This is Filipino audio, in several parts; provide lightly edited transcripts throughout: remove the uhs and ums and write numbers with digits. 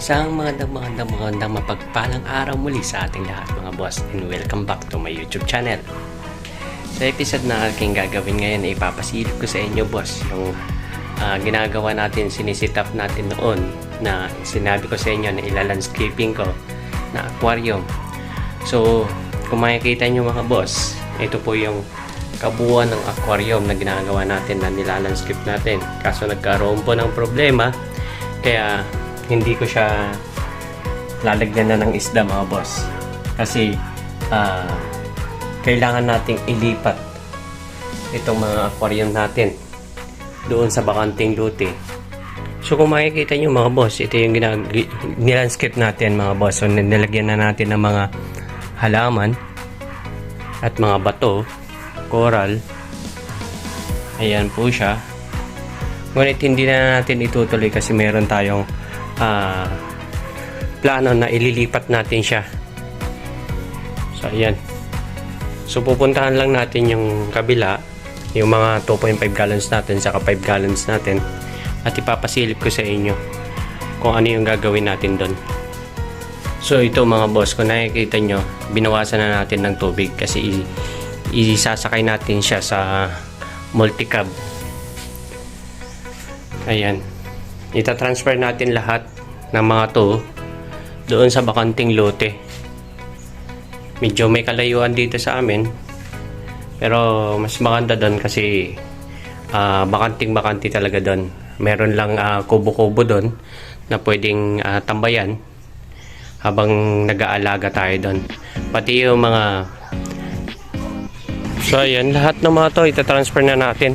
Isang magandang mapagpalang araw muli sa ating lahat mga boss, and welcome back to my YouTube channel. Sa episode na aking gagawin ngayon ay ipapasilip ko sa inyo boss yung ginagawa natin, sinisit up natin noon na sinabi ko sa inyo na ilalandscaping ko na aquarium. So kung makikita nyo mga boss, ito po yung kabuuan ng aquarium na ginagawa natin na nilalandscape natin. Kaso nagkaroon po ng problema, kaya hindi ko siya lalagyan na ng isda mga boss, kasi kailangan nating ilipat itong mga aquarium natin doon sa bakanting lote. So kung makikita nyo mga boss, ito yung nilandscape natin mga boss. So nilagyan na natin ng mga halaman at mga bato, coral. Ayan po siya. Ngunit hindi na natin itutuloy kasi meron tayong plano na ililipat natin siya. So ayan. So pupuntahan lang natin yung kabila, yung mga 2.5 gallons natin saka 5 gallons natin, at ipapasilip ko sa inyo kung ano yung gagawin natin doon. So ito mga boss, kung nakikita nyo, binawasan na natin ng tubig kasi isasakay natin siya sa multi-cab. Ayan, itatransfer natin lahat ng mga to doon sa bakanting lote. Medyo may kalayuan dito sa amin, pero mas maganda doon kasi bakanting-bakanti talaga doon. Meron lang kubo-kubo doon na pwedeng tambayan habang nag-aalaga tayo doon. Pati yung mga, so ayan, lahat ng mga to itatransfer na natin.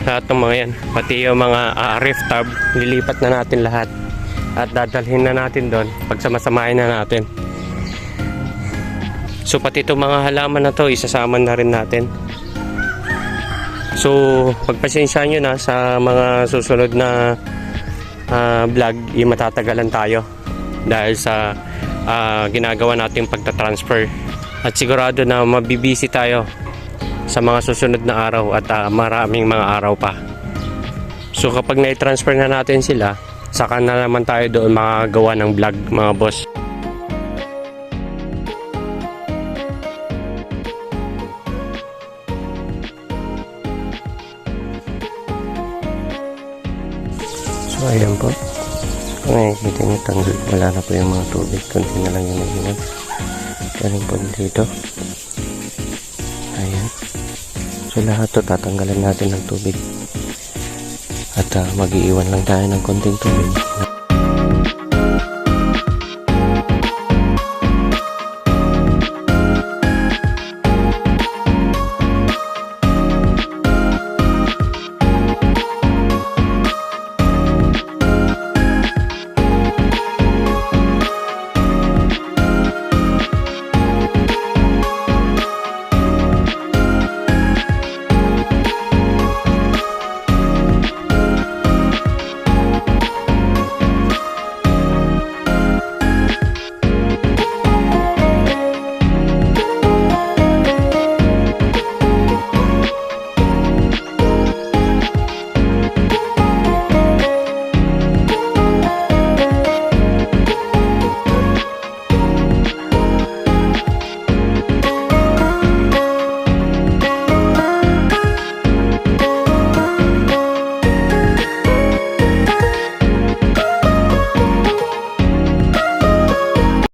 Lahat ng mga yan, pati yung mga reef tub, lilipat na natin lahat at dadalhin na natin doon, pagsamasamahin na natin. So pati itong mga halaman na to isasama na rin natin. So pagpasensya nyo na sa mga susunod na vlog, matatagalan tayo dahil sa ginagawa nating pagtatransfer, at sigurado na mabibisi tayo sa mga susunod na araw at maraming mga araw pa. So kapag na-transfer na natin sila, saka na naman tayo doon makagawa ng vlog mga boss. So ayan po, kung nakikita nyo, wala na po yung mga tubig, konti na lang yung naginag. Galing po dito. Ayan. So lahat to tatanggalan natin ng tubig at mag-iiwan lang tayo ng konting tubig.